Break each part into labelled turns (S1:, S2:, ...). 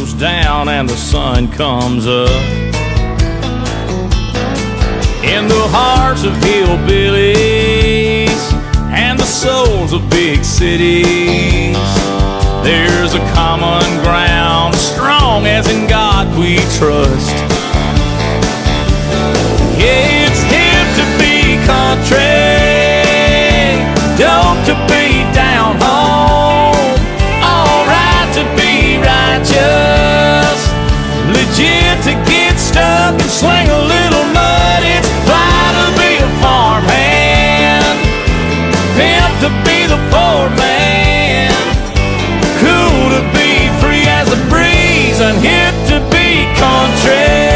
S1: goes down and the sun comes up. In the hearts of hillbillies and the souls of big cities, there's a common ground, strong as in God we trust. Yeah, it's hip to be country, dope to be down home, alright to be righteous, legit to get stuck and sling a little mud. It's fly to be a farmhand, pimp to be the poor man, cool to be free as a breeze, and hip to be country.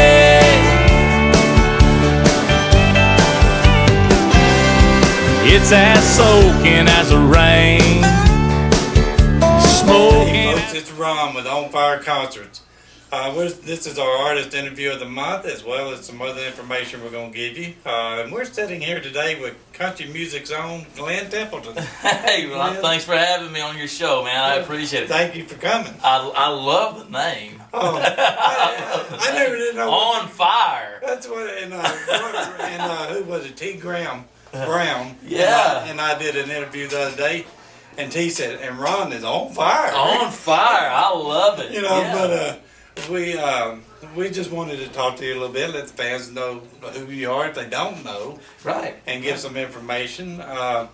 S1: It's as soaking as the rain, smoking.
S2: Hey folks, it's Ron with On Fire Concerts. This is our artist interview of the month, as well as some other information we're going to give you. And we're sitting here today with country music's own Glen Templeton.
S3: Hey, well, thanks for having me on your show, man. I appreciate it.
S2: Thank you for coming.
S3: I love the name.
S2: Oh, I never did know.
S3: On Fire.
S2: That's what, and who was it? T. Graham Brown.
S3: Yeah.
S2: And I did an interview the other day, and T said, and Ron is on fire.
S3: On Fire. I love it.
S2: You know,
S3: yeah.
S2: But we just wanted to talk to you a little bit, let the fans know who you are if they don't know.
S3: Right.
S2: And give some information. I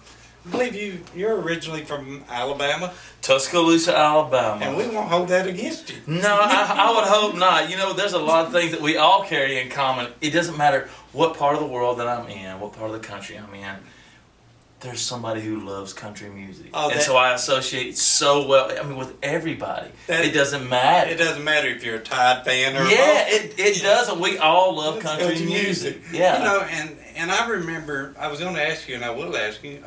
S2: believe you're originally from Alabama.
S3: Tuscaloosa, Alabama.
S2: And we won't hold that against you.
S3: No, I would hope not. You know, there's a lot of things that we all carry in common. It doesn't matter what part of the world that I'm in, what part of the country I'm in. There's somebody who loves country music. And so I associate so well, with everybody. It doesn't matter.
S2: It doesn't matter if you're a Tide fan or
S3: it doesn't. We all love country music. Yeah.
S2: You know, and I remember, I was going to ask you, and I will ask you,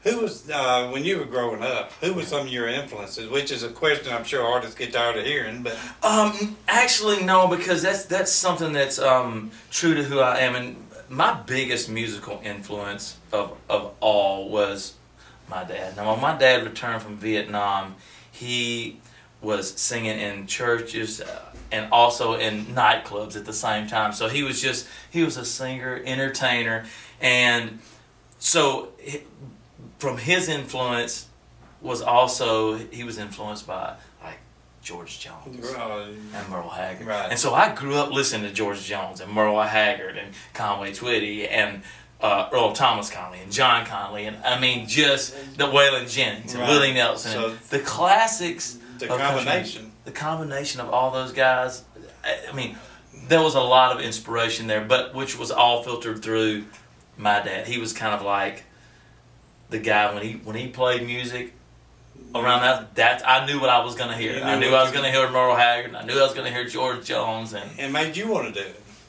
S2: who was, when you were growing up, who were some of your influences? Which is a question I'm sure artists get tired of hearing, but...
S3: Actually, no, because that's something that's true to who I am. And my biggest musical influence of all was my dad. Now, when my dad returned from Vietnam, he was singing in churches and also in nightclubs at the same time. So he was a singer, entertainer, and so from his influence was also, he was influenced by like George Jones and Merle Haggard.
S2: Right.
S3: And so I grew up listening to George Jones and Merle Haggard and Conway Twitty and Earl Thomas Conley and John Conley and just the Waylon Jennings and Willie Nelson and the classics.
S2: The combination.
S3: The combination of all those guys. There was a lot of inspiration there, but which was all filtered through my dad. He was kind of like the guy when he played music around that I knew what I was going to hear. I knew I was going to hear Merle Haggard. I knew I was going to hear George Jones, and
S2: made you want to do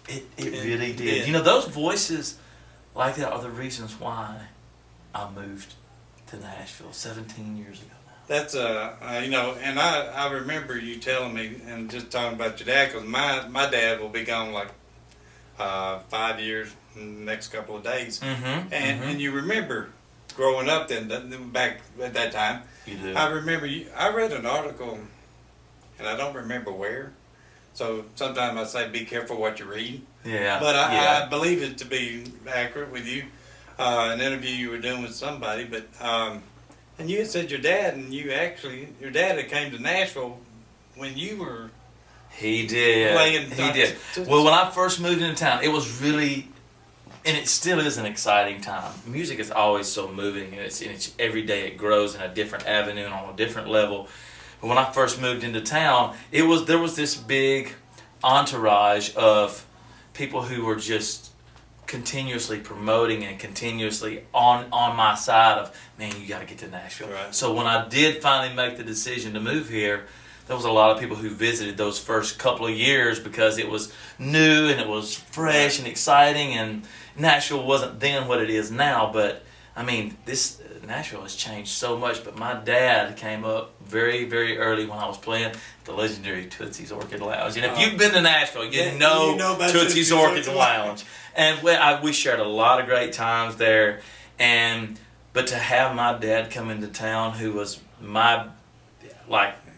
S3: it. It really did. You know, those voices like that are the reasons why I moved to Nashville 17 years ago now.
S2: That's and I remember you telling me and just talking about your dad, because my dad will be gone like 5 years in the next couple of days. And you remember growing up then back at that time.
S3: You do.
S2: I remember I read an article, and I don't remember where, so sometimes I say be careful what you read.
S3: Yeah.
S2: But I believe it to be accurate with you. An interview you were doing with somebody, but and you had said your dad had came to Nashville when you were.
S3: He did.
S2: Playing.
S3: He did. Well, when I first moved into town, it was really. And it still is an exciting time. Music is always so moving, and it's every day it grows in a different avenue and on a different level. But when I first moved into town, there was this big entourage of people who were just continuously promoting and continuously on my side of, man, you got to get to Nashville.
S2: Right.
S3: So when I did finally make the decision to move here, there was a lot of people who visited those first couple of years because it was new and it was fresh and exciting, and Nashville wasn't then what it is now. But this Nashville has changed so much. But my dad came up very, very early when I was playing at the legendary Tootsie's Orchid Lounge. And if you've been to Nashville, you know about Tootsie's Orchid Lounge. And we shared a lot of great times there. But to have my dad come into town, who was my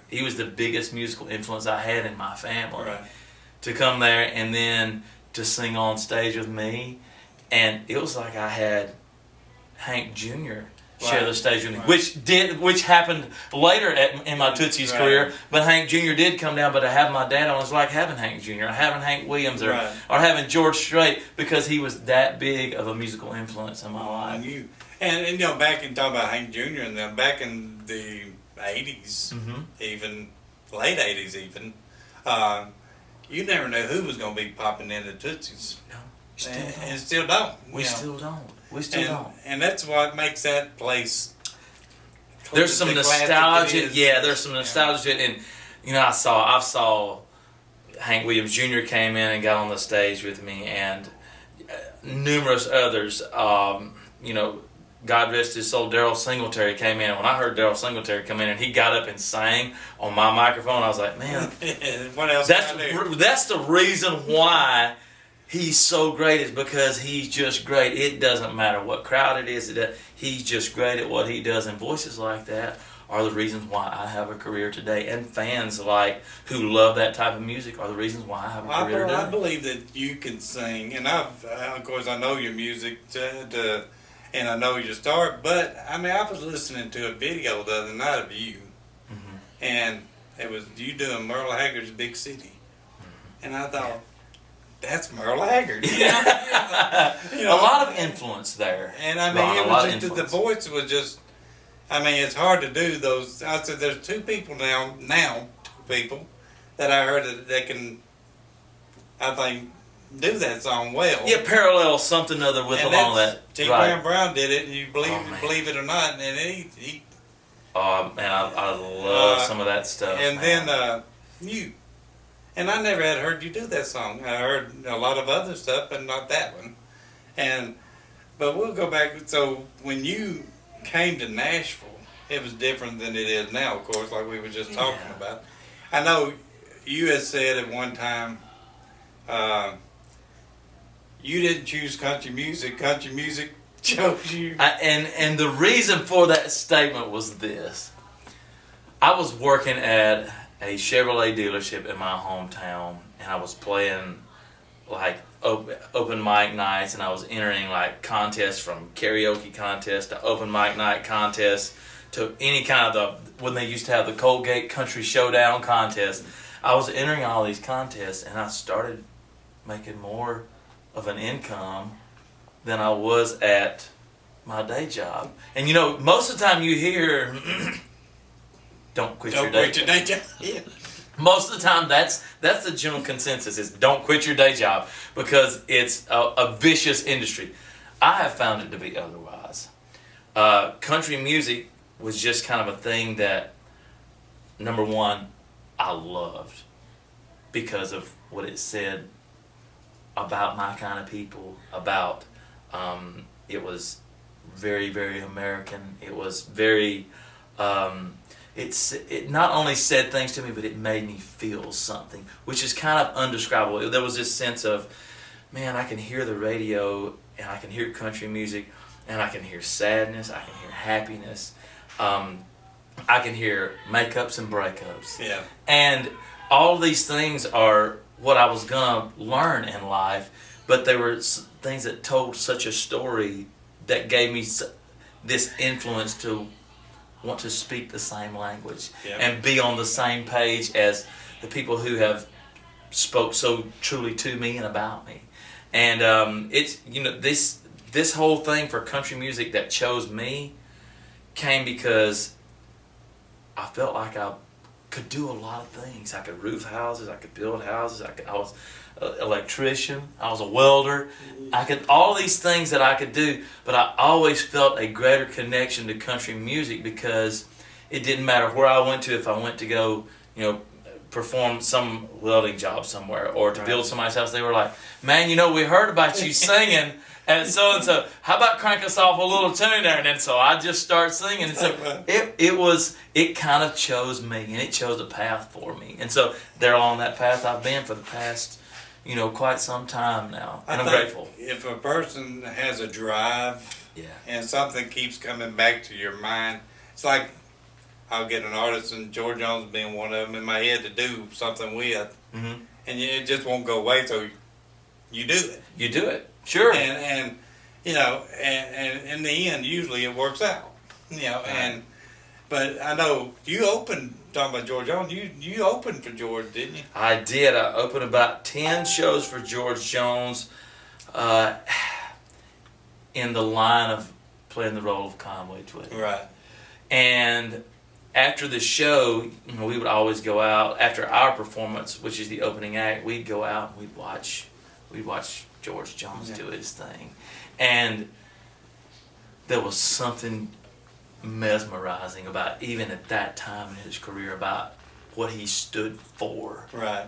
S3: he was the biggest musical influence I had in my family.
S2: Right.
S3: To come there and then to sing on stage with me, and it was like I had Hank Jr. share the stage with me, which happened later in my Tootsie's career. But Hank Jr. did come down, but to have my dad on was like having Hank Jr. or having Hank Williams or having George Strait, because he was that big of a musical influence in my life.
S2: And you know, back in talking about Hank Jr. and them, back in the 80s, even late 80s even, you never knew who was going to be popping into Tootsie's.
S3: No,
S2: and still don't.
S3: We still don't. We still don't.
S2: And that's what makes that place.
S3: There's some nostalgia. Yeah, there's some nostalgia, and you know, I saw Hank Williams Jr. came in and got on the stage with me, and numerous others. You know, God rest his soul, Daryl Singletary came in. And when I heard Daryl Singletary come in and he got up and sang on my microphone, I was like, man,
S2: what else?
S3: That's the reason why he's so great, is because he's just great. It doesn't matter what crowd it is. He's just great at what he does. And voices like that are the reasons why I have a career today. And fans like who love that type of music are the reasons why I have a career today.
S2: I believe that you can sing, and of course I know your music and I know your start, but I mean, I was listening to a video the other night of you, and it was you doing Merle Haggard's Big City, and I thought, that's Merle Haggard. You know,
S3: a lot of influence there.
S2: And I mean, it was just, the voice was just, I mean, it's hard to do those. I said, there's two people now, two people that I heard that can, I think, do that song well.
S3: Yeah, parallel something other with
S2: and
S3: along that.
S2: T. Graham Brown did it, and you believe it or not, and he
S3: oh man, I love some of that stuff.
S2: And then you, and I never had heard you do that song. I heard a lot of other stuff, but not that one. But we'll go back. So when you came to Nashville, it was different than it is now, of course, like we were just talking about. I know you had said at one time, you didn't choose country music. Country music chose you.
S3: And the reason for that statement was this. I was working at a Chevrolet dealership in my hometown, and I was playing like open mic nights, and I was entering like contests, from karaoke contests to open mic night contests to any kind of when they used to have the Colgate Country Showdown contest. I was entering all these contests, and I started making more of an income than I was at my day job. And you know, most of the time you hear, don't quit your day job.
S2: Yeah.
S3: Most of the time that's the general consensus, is don't quit your day job, because it's a vicious industry. I have found it to be otherwise. Country music was just kind of a thing that, number one, I loved because of what it said about my kind of people, about it was very, very American. It was very it not only said things to me, but it made me feel something, which is kind of undescribable. There was this sense of, man, I can hear the radio, and I can hear country music, and I can hear sadness, I can hear happiness, I can hear makeups and breakups.
S2: Yeah.
S3: And all these things are what I was going to learn in life, but they were things that told such a story that gave me this influence to want to speak the same language and be on the same page as the people who have spoke so truly to me and about me. And it's, you know, this whole thing for country music that chose me came because I felt like I could do a lot of things. I could roof houses, I could build houses, I was an electrician, I was a welder, I could, all these things that I could do, but I always felt a greater connection to country music because it didn't matter where I went to. If I went to go, you know, perform some welding job somewhere or to build somebody's house, they were like, man, you know, we heard about you singing and so, how about crank us off a little tune there? And then so I just start singing. And so it kind of chose me, and it chose a path for me. And so there along that path I've been for the past, you know, quite some time now. And I'm grateful.
S2: If a person has a drive and something keeps coming back to your mind, it's like I'll get an artist, and George Jones being one of them, in my head to do something with, and it just won't go away. So you do it.
S3: You do it. Sure.
S2: And you know, and in the end, usually it works out. You know,
S3: Right.
S2: But I know you opened, talking about George Jones, you opened for George, didn't you?
S3: I did. I opened about 10 shows for George Jones in the line of playing the role of Conway Twitty.
S2: Right.
S3: And after the show, you know, we would always go out after our performance, which is the opening act. We'd go out and we'd watch George Jones do his thing, and there was something mesmerizing about, even at that time in his career, about what he stood for.
S2: Right.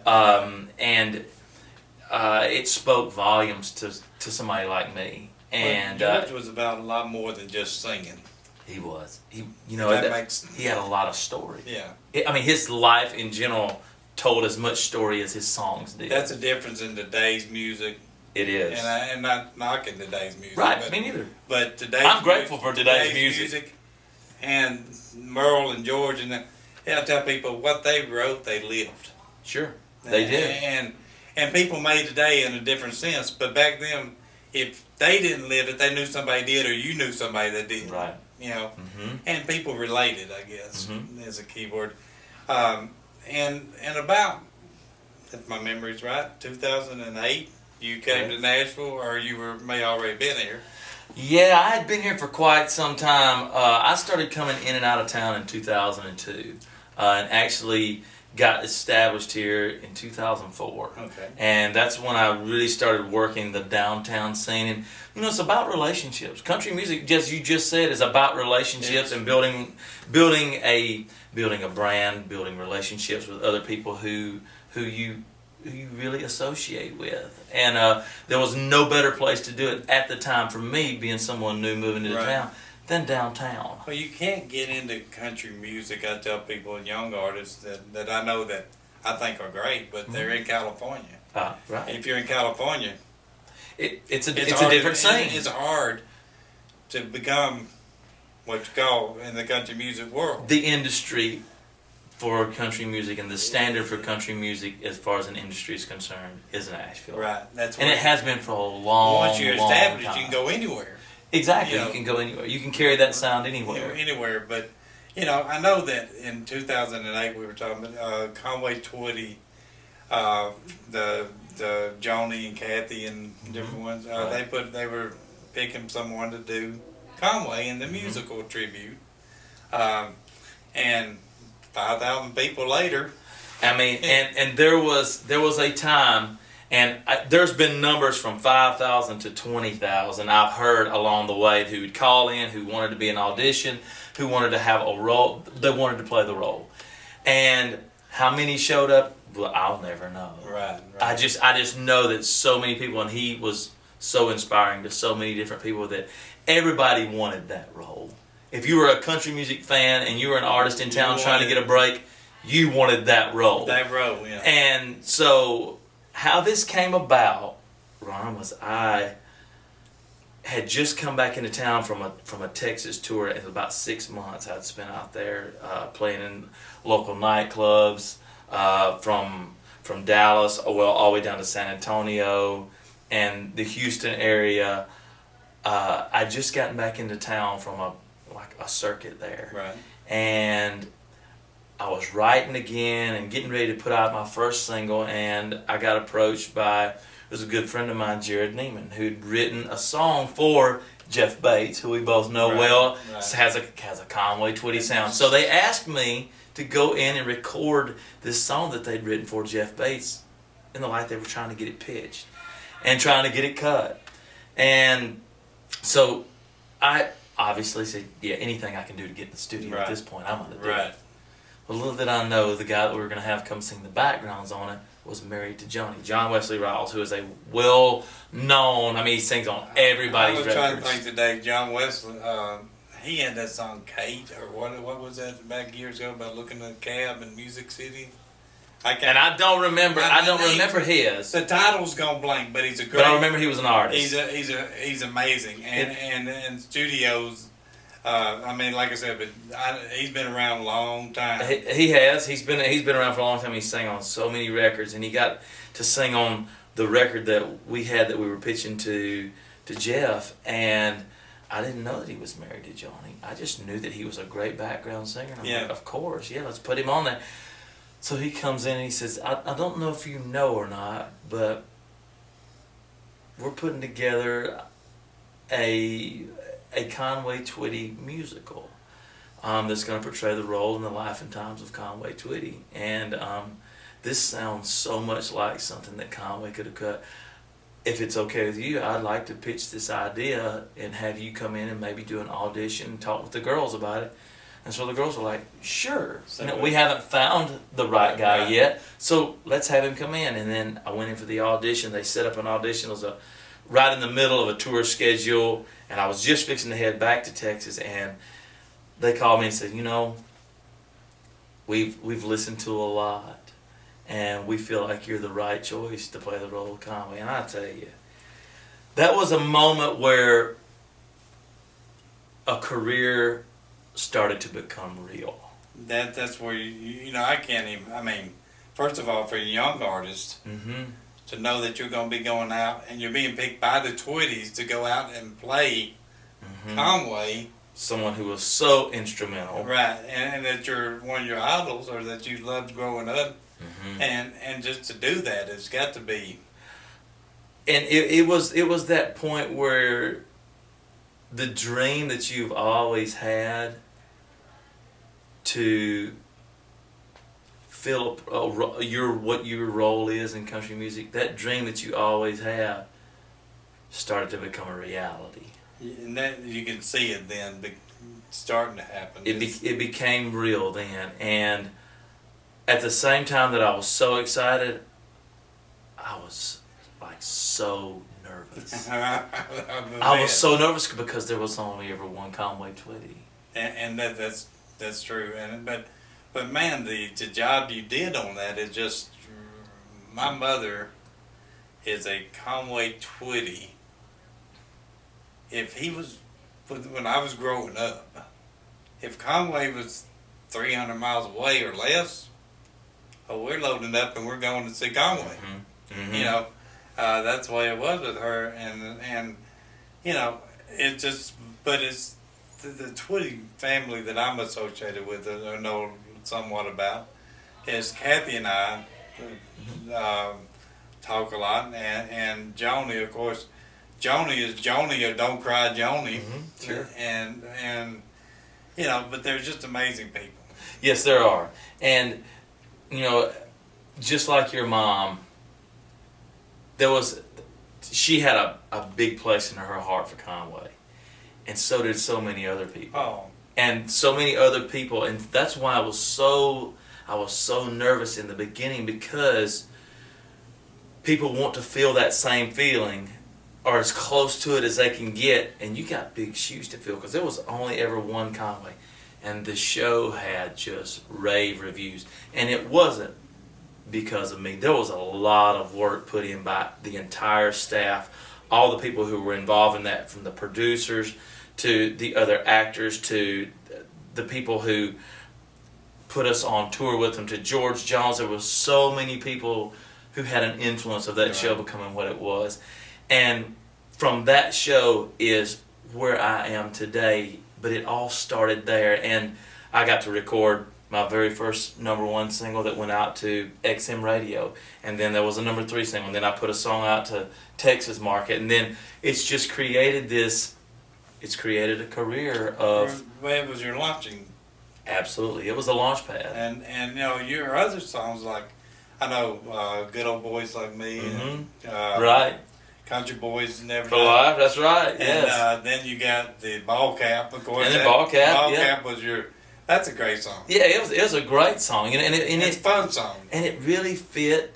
S3: And it spoke volumes to somebody like me. And
S2: George was about a lot more than just singing.
S3: he was. He had a lot of story.
S2: Yeah.
S3: I mean, his life in general told as much story as his songs did.
S2: That's a difference in today's music.
S3: It is.
S2: And not knocking today's music.
S3: Right,
S2: But,
S3: me neither.
S2: But today's
S3: I'm grateful for today's music.
S2: And Merle and George and I tell people what they wrote, they lived.
S3: Sure, they did.
S2: And people made today in a different sense. But back then, if they didn't live it, they knew somebody did, or you knew somebody that did.
S3: Right.
S2: You know,
S3: Mm-hmm.
S2: and people related, I guess,
S3: Mhm.
S2: is a key word. And about, if my memory's right, 2008, you came to Nashville, or you may already been here.
S3: Yeah, I had been here for quite some time. I started coming in and out of town in 2002, and actually got established here in 2004.
S2: Okay.
S3: And that's when I really started working the downtown scene. And you know, it's about relationships. Country music, just you just said, is about relationships and building a brand, building relationships with other people who you really associate with. And there was no better place to do it at the time for me, being someone new moving to the town, than downtown.
S2: Well, you can't get into country music. I tell people, and young artists that I know that I think are great, but they're in California.
S3: Right.
S2: If you're in California,
S3: It's a
S2: hard
S3: different
S2: to,
S3: scene.
S2: It's hard to become what you call in the country music world.
S3: The industry for country music and the standard for country music, as far as an industry is concerned, is Nashville.
S2: Right. That's
S3: And
S2: where
S3: it has been for a long,
S2: once you're
S3: long
S2: established,
S3: time.
S2: you can go anywhere.
S3: Exactly.
S2: You know,
S3: you can go anywhere. You can carry that sound anywhere.
S2: Anywhere, but you know, I know that in 2008 we were talking about Conway Twitty, the Joni and Kathy and different ones. They were picking someone to do Conway in the musical tribute, and 5,000 people later.
S3: I mean, and there was a time. And there's been numbers from 5,000 to 20,000 I've heard along the way who would call in, who wanted to be an audition, who wanted to have a role. They wanted to play the role. And how many showed up? Well, I'll never know.
S2: Right.
S3: I just know that so many people, and he was so inspiring to so many different people, that everybody wanted that role. If you were a country music fan and you were an artist in town trying to get a break, you wanted that role.
S2: That role, yeah.
S3: And so how this came about, Ron, was I had just come back into town from a Texas tour. In about 6 months I'd spent out there playing in local nightclubs from Dallas, all the way down to San Antonio and the Houston area. I'd just gotten back into town from a circuit there.
S2: Right.
S3: And I was writing again and getting ready to put out my first single, and I got approached by, it was a good friend of mine, Jared Neiman, who'd written a song for Jeff Bates, who we both know well, has a Conway Twitty sound. So they asked me to go in and record this song that they'd written for Jeff Bates in the light they were trying to get it pitched and trying to get it cut. And so I obviously said, yeah, anything I can do to get in the studio at this point, I'm going to do it. Well, little did I know, the guy that we were going to have come sing the backgrounds on it was married to Joni, John Wesley Riles, who is a well-known, I mean, he sings on everybody's records.
S2: I was trying to think today, John Wesley, he had that song Kate, or what was that back years ago about looking at a cab in Music City?
S3: And I don't remember his.
S2: The title's gone blank, but he's a great.
S3: But I remember he was an artist.
S2: He's amazing, and studios. I mean, like I said, but he's been around a long time.
S3: He has. He's been around for a long time. He sang on so many records, and he got to sing on the record that we had that we were pitching to Jeff. And I didn't know that he was married to Johnny. I just knew that he was a great background singer. And I'm like, of course, yeah, let's put him on there. So he comes in and he says, I don't know if you know or not, but we're putting together a Conway Twitty musical that's going to portray the role and the life and times of Conway Twitty. And this sounds so much like something that Conway could have cut. If it's okay with you, I'd like to pitch this idea and have you come in and maybe do an audition and talk with the girls about it. And so the girls were like, sure. We haven't found the right guy yet, so let's have him come in. And then I went in for the audition. They set up an audition. It was right in the middle of a tour schedule, and I was just fixing to head back to Texas, and they called me and said, we've listened to a lot, and we feel like you're the right choice to play the role of Conway. And I tell you, that was a moment where a career started to become real.
S2: That's where I can't even. I mean, first of all, for a young artist, to know that you're going to be going out and you're being picked by the Twitties to go out and play Conway,
S3: someone who was so instrumental,
S2: right? And that you're one of your idols, or that you loved growing up, and just to do that, it's got to be.
S3: And it was that point where the dream that you've always had to fill what your role is in country music, that dream that you always have started to become a reality.
S2: And that you can see it then starting to happen.
S3: It became real then, and at the same time that I was so excited, I was like so nervous. I was so nervous because there was only ever one Conway Twitty.
S2: And that's true. But man, the job you did on that is just. My mother is a Conway Twitty. If he was, when I was growing up, if Conway was 300 miles away or less, we're loading up and we're going to see Conway. That's the way it was with her, and it just. But it's the Twitty family that I'm associated with, or know somewhat about, is Kathy and I talk a lot, and Joni, of course. Joni is Joni, or Don't Cry Joni.
S3: Sure.
S2: And but they're just amazing people.
S3: Yes, there are. And, just like your mom, she had a big place in her heart for Conway. And so did so many other people.
S2: Oh.
S3: And so many other people. And that's why I was so nervous in the beginning, because people want to feel that same feeling, or as close to it as they can get, and you got big shoes to fill, because there was only ever one Conway, and the show had just rave reviews, and it wasn't because of me. There was a lot of work put in by the entire staff, all the people who were involved in that, from the producers to the other actors to the people who put us on tour with them, to George Jones. There was so many people who had an influence of that show becoming what it was. And from that show is where I am today, but it all started there. And I got to record my very first #1 single that went out to XM radio, and then there was a #3 single, and then I put a song out to Texas market, and then it's just created a career of...
S2: It was your launching.
S3: Absolutely, it was a launch pad.
S2: And your other songs, like, I know, Good Old Boys Like Me, and,
S3: right.
S2: Country Boys Never
S3: For Life, that's right, yes.
S2: And then you got the Ball Cap, of course.
S3: And the Ball Cap,
S2: Ball Cap was that's a great song.
S3: Yeah, it was a great song. And
S2: it's a fun song.
S3: And it really fit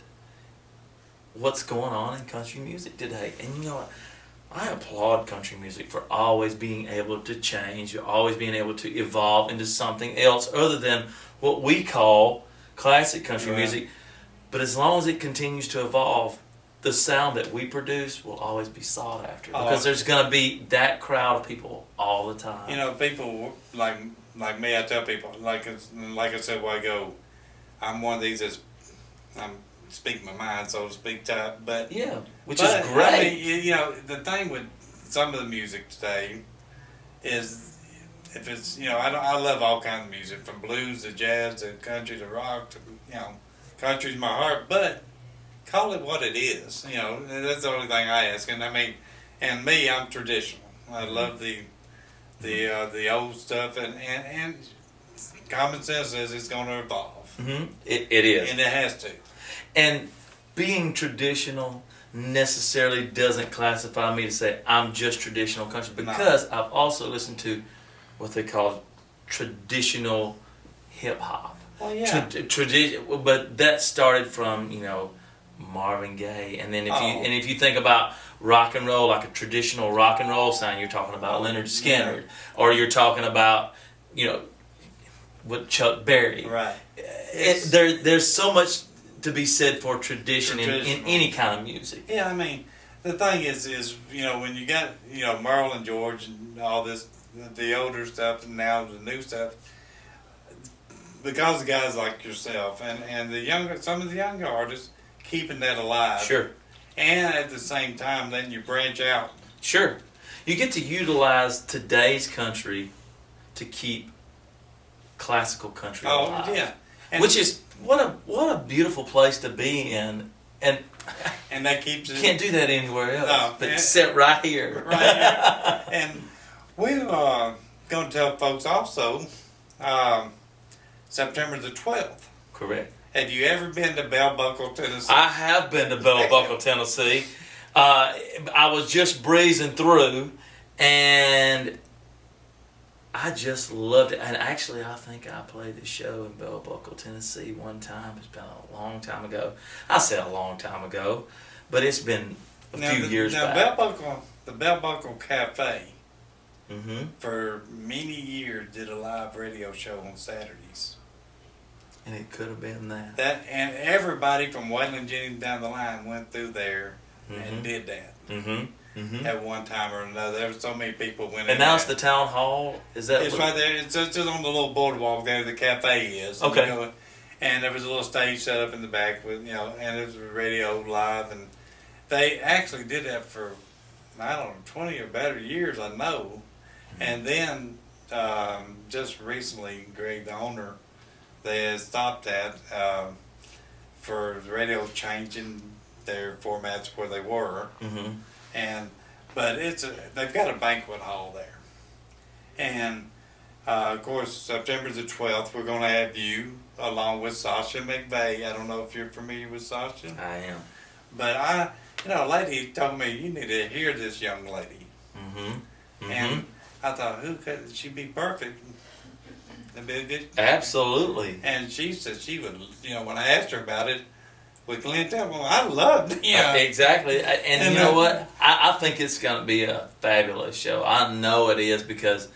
S3: what's going on in country music today. And I applaud country music for always being able to change, always being able to evolve into something else other than what we call classic country music. But as long as it continues to evolve, the sound that we produce will always be sought after because there's going to be that crowd of people all the time.
S2: You know, people like me. I tell people like I said a while ago, I'm one of these that's I'm speaking my mind, so to speak, type. But
S3: which is great.
S2: I mean, you know, the thing with some of the music today is if it's I love all kinds of music from blues to jazz to country to rock to country's my heart, but call it what it is. You know, that's the only thing I ask. And I mean, and me, I'm traditional. I love the old stuff, and common sense says it's going to evolve.
S3: Mm-hmm. It is,
S2: and it has to.
S3: And being traditional necessarily doesn't classify me to say I'm just traditional country because I've also listened to what they call traditional hip hop.
S2: Well, yeah.
S3: But that started from Marvin Gaye, and then if you think about rock and roll, like a traditional rock and roll sound, you're talking about Leonard Skinner, or you're talking about with Chuck Berry.
S2: Right.
S3: There's so much to be said for tradition in any kind of music.
S2: Yeah, I mean, the thing is when you got Merle and George and all this, the older stuff, and now the new stuff, because of guys like yourself and some of the younger artists keeping that alive.
S3: Sure.
S2: And at the same time, then you branch out.
S3: Sure. You get to utilize today's country to keep classical country alive.
S2: Oh, yeah. And
S3: which is what a beautiful place to be in, and
S2: that keeps it.
S3: Can't do that anywhere else, but except right here.
S2: Right here. And we're going to tell folks also, September the 12th.
S3: Correct.
S2: Have you ever been to Bell Buckle, Tennessee?
S3: I have been to Bell Buckle, Tennessee. I was just breezing through, and I just loved it. And actually, I think I played the show in Bell Buckle, Tennessee one time. It's been a long time ago. I said a long time ago, but it's been a few years back.
S2: The Bell Buckle Cafe,
S3: mm-hmm.
S2: for many years, did a live radio show on Saturdays.
S3: And it could have been that.
S2: And everybody from Waylon Jennings down the line went through there and did that.
S3: Mm-hmm. Mm-hmm.
S2: At one time or another. There were so many people went in.
S3: And now it's the town hall? Is that
S2: It's right there. It's just on the little boardwalk there the cafe is.
S3: Okay.
S2: And there was a little stage set up in the back with, and it was radio live. And they actually did that for, 20 or better years, I know. And then just recently, Greg, the owner, they had stopped that for the radio changing their formats where they were.
S3: Mm-hmm.
S2: But they've got a banquet hall there. And of course, September the 12th, we're going to have you along with Sasha McVeigh. I don't know if you're familiar with Sasha.
S3: I am.
S2: But a lady told me you need to hear this young lady.
S3: Mm-hmm. Mm-hmm.
S2: And I thought, who could she'd be perfect? That'd be a good.
S3: Absolutely.
S2: And she said she would. When I asked her about it with Glen Templeton, I loved it.
S3: Yeah, exactly. And you know what? I think it's going to be a fabulous show. I know it is because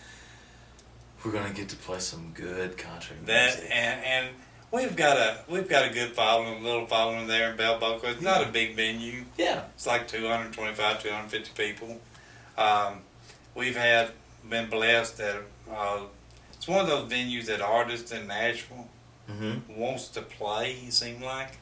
S3: we're going to get to play some good country music.
S2: And we've got a good following, a little following there in Bell Buckle. It's not a big venue.
S3: Yeah.
S2: It's like 225, 250 people. We've been blessed that it's one of those venues that artists in Nashville wants to play, it seems like,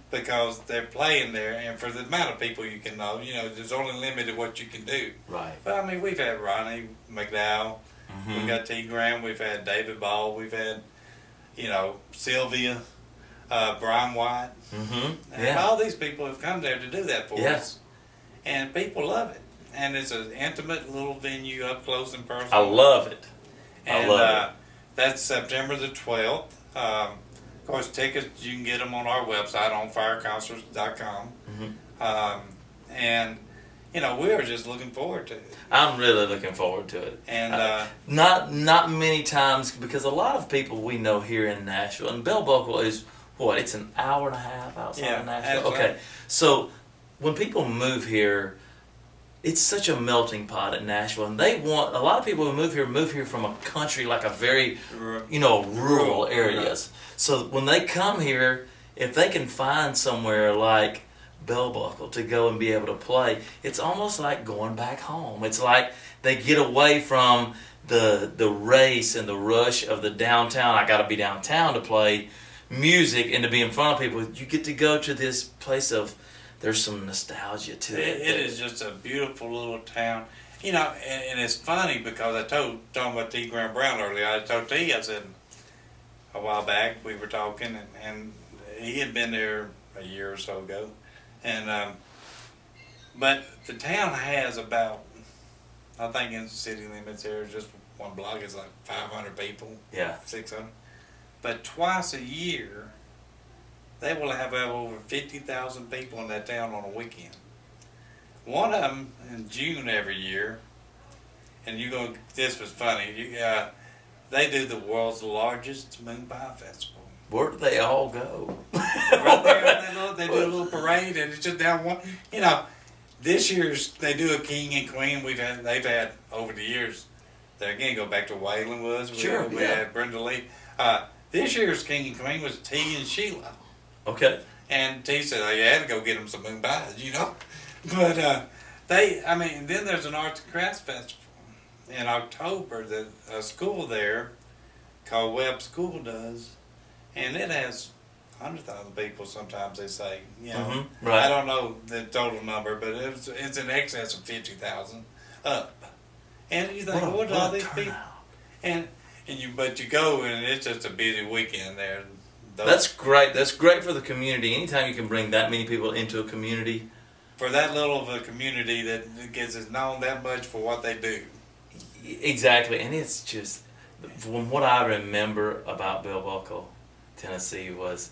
S2: because they're playing there, and for the amount of people you can know, there's only limited what you can do.
S3: Right.
S2: But I mean, we've had Ronnie McDowell, we've got T. Graham, we've had David Ball, we've had, Sylvia, Brian White, and all these people have come there to do that for us, and people love it. And it's an intimate little venue, up close and personal.
S3: I love it.
S2: And that's September the 12th. Of course, tickets, you can get them on our website, on fireconcerts.com. And, we are just looking forward to it.
S3: I'm really looking forward to it.
S2: And
S3: not many times, because a lot of people we know here in Nashville, and Bell Buckle is, it's an hour and a half outside of Nashville?
S2: Absolutely.
S3: Okay, so when people move here, it's such a melting pot in Nashville, and a lot of people who move here from a country, like a very, rural areas. So when they come here, if they can find somewhere like bell buckle to go and be able to play, it's almost like going back home. It's like they get away from the race and the rush of the downtown. I got to be downtown to play music and to be in front of people. You get to go to this place of, there's some nostalgia to it.
S2: It is just a beautiful little town. You know, and it's funny because I talking about T. Graham Brown earlier. I told T, I said, a while back we were talking, and he had been there a year or so ago. And but the town has about, I think in the city limits there, just one block is like 500 people.
S3: Yeah.
S2: 600. But twice a year, they will have over 50,000 people in that town on a weekend. One of them in June every year, and this was funny, they do the world's largest moon pie festival.
S3: Where do they all go?
S2: Right there, they do a little parade, and it's just down one. You know, this year's they do a king and queen. They've had over the years. They're again go back to Waylon Woods. We had Brenda Lee. This year's king and queen was T and Sheila.
S3: Okay.
S2: And T said, "Oh, you had to go get them some moon pies," you know. But then there's an arts and crafts festival in October that a school there called Webb School does. And it has 100,000 people. Sometimes they say, you know,
S3: right.
S2: I don't know the total number, but it's in excess of 50,000 up. And you think, what are all these people? But you go and it's just a busy weekend there.
S3: That's great. That's great for the community. Anytime you can bring that many people into a community,
S2: for that little of a community that gets known that much for what they do.
S3: Exactly, and it's just from what I remember about Bell Buckle, Tennessee, was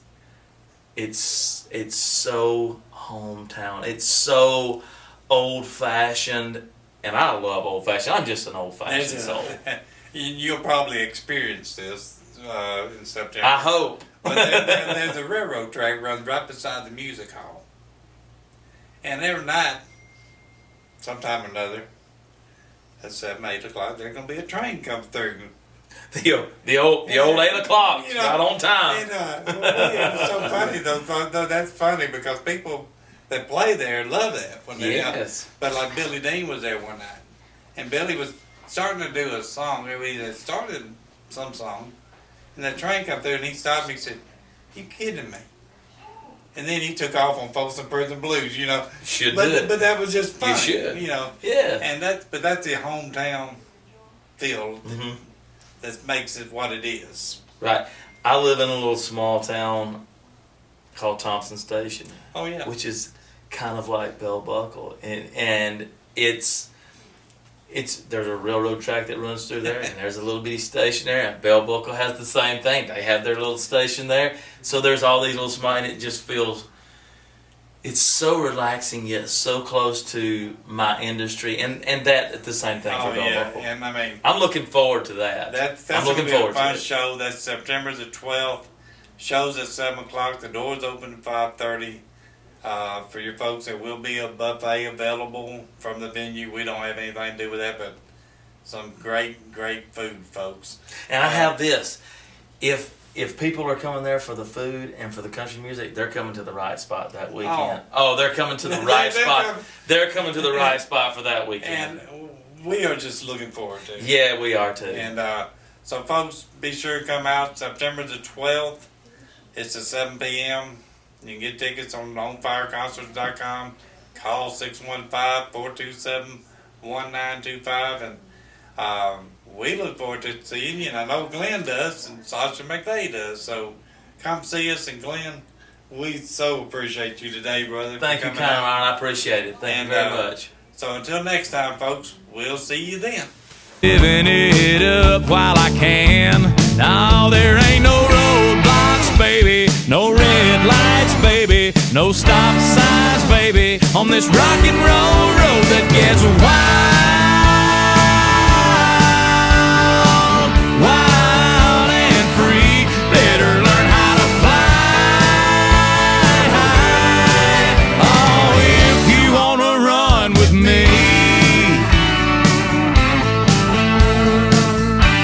S3: it's so hometown. It's so old fashioned, and I love old fashioned. I'm just an old fashioned soul.
S2: You'll probably experience this in September.
S3: I hope.
S2: But there's a railroad track runs right beside the music hall, and every night, sometime or another, at 7, 8 o'clock, there's gonna be a train come through.
S3: The old 8 o'clock, you know, right on time.
S2: And, it's so funny though. That's funny because people that play there love that when they
S3: yes.
S2: But like Billy Dean was there one night, and Billy was starting to do a song. He had started some song, and the train come through, and he stopped me and said, "You kidding me?" And then he took off on Folsom Prison Blues, you know. But that was just fun, you know.
S3: Yeah.
S2: And that's the hometown feel that makes it what it is.
S3: Right. I live in a little small town called Thompson Station.
S2: Oh yeah.
S3: Which is kind of like Bell Buckle, and it's there's a railroad track that runs through there, and there's a little bitty station there, and Bell Buckle has the same thing. They have their little station there, so there's all these little small, and it just feels, it's so relaxing yet so close to my industry, and that the same thing for Bell Buckle.
S2: And I mean,
S3: I'm looking forward to that.
S2: That's
S3: I'm
S2: looking forward to a fun show. That's September the 12th. Show's at 7 o'clock. The doors open at 5:30. For your folks, there will be a buffet available from the venue. We don't have anything to do with that, but some great food, folks.
S3: And I have this: if people are coming there for the food and for the country music, they're coming to the right spot that weekend. Oh, they're coming to the right spot. They're coming to the right spot for that weekend.
S2: And we are just looking forward to it.
S3: Yeah, we are too.
S2: And so, folks, be sure to come out September the 12th. It's at 7 p.m. You can get tickets on onfireconcerts.com. Call 615-427-1925. And we look forward to seeing you. And I know Glenn does, and Sasha McVeigh does. So come see us. And Glenn, we so appreciate you today, brother.
S3: Thank you, Conrad. I appreciate it. Thank you very much.
S2: So until next time, folks, we'll see you then.
S1: Living it up while I can. Now there ain't no roadblocks, baby. No red lights, baby. No stop signs, baby. On this rock and roll road.